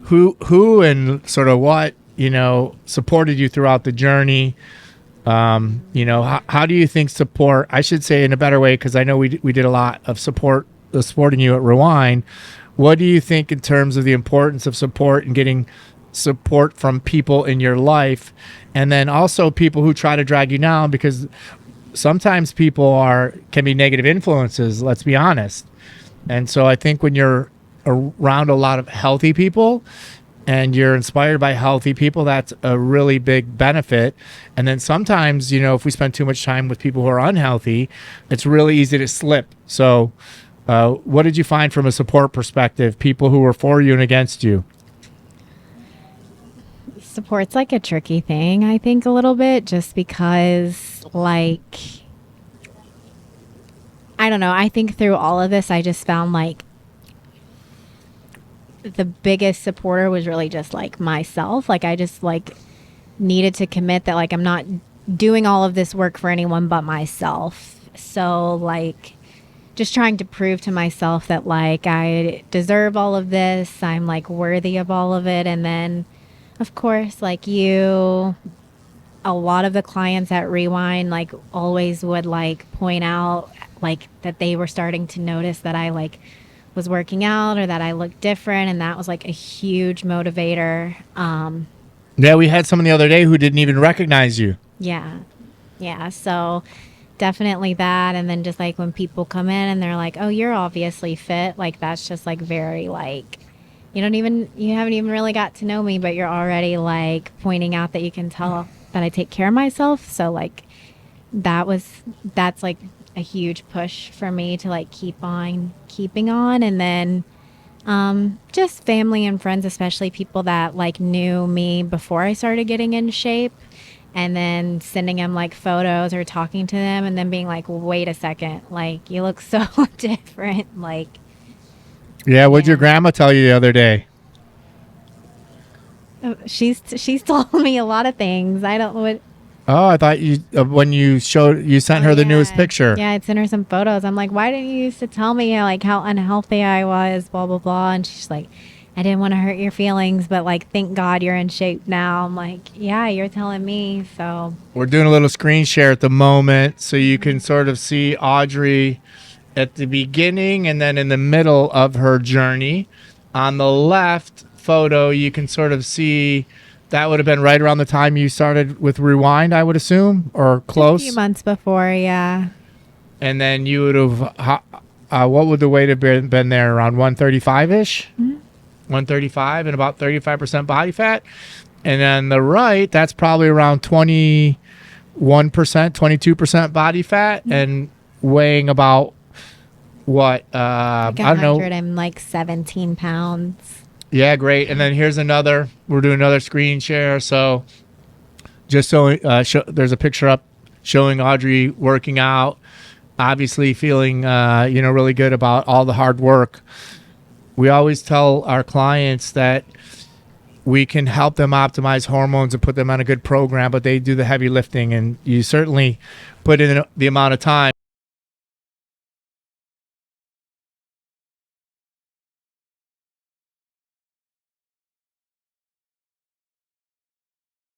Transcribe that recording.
who and sort of what, supported you throughout the journey? How do you think support, I should say in a better way, because I know we did a lot of supporting you at Rewind. What do you think in terms of the importance of support and getting support from people in your life, and then also people who try to drag you down, because sometimes people can be negative influences, let's be honest. And so I think when you're around a lot of healthy people and you're inspired by healthy people, that's a really big benefit. And then sometimes, if we spend too much time with people who are unhealthy, it's really easy to slip. So what did you find from a support perspective, people who were for you and against you? Support's like a tricky thing, I think, a little bit, just because, I don't know. I think through all of this, I just found the biggest supporter was really just myself. I just needed to commit that I'm not doing all of this work for anyone but myself. So just trying to prove to myself that I deserve all of this. I'm worthy of all of it. And then of course, a lot of the clients at Rewind, always would point out that they were starting to notice that I was working out or that I looked different. And that was a huge motivator. Yeah, we had someone the other day who didn't even recognize you. Yeah. Yeah. So definitely that. And then just when people come in and they're like, oh, you're obviously fit. That's just very you haven't even really got to know me, but you're already pointing out that you can tell that I take care of myself. So that's a huge push for me to keep on keeping on. And then just family and friends, especially people that knew me before I started getting in shape, and then sending them photos or talking to them and then being wait a second, you look so different. Yeah, what'd your grandma tell you the other day? She's told me a lot of things. I don't know what. Oh, I thought when you sent her the newest picture. Yeah, I'd sent her some photos. I'm why didn't you used to tell me how unhealthy I was, blah blah blah. And she's I didn't want to hurt your feelings, but thank God you're in shape now. I'm yeah, you're telling me. So we're doing a little screen share at the moment, so you can sort of see Audrey at the beginning and then in the middle of her journey. On the left photo, you can sort of see that would have been right around the time you started with Rewind, I would assume, or close. A few months before, yeah. And then you would have, what would the weight have been there? Around 135-ish? Mm-hmm. 135 and about 35% body fat. And then the right, that's probably around 21%, 22% body fat, mm-hmm. and weighing about what? I don't know. 117 pounds. Yeah, great. And then here's we're doing another screen share. So just so there's a picture up showing Audrey working out, obviously feeling, really good about all the hard work. We always tell our clients that we can help them optimize hormones and put them on a good program, but they do the heavy lifting, and you certainly put in the amount of time.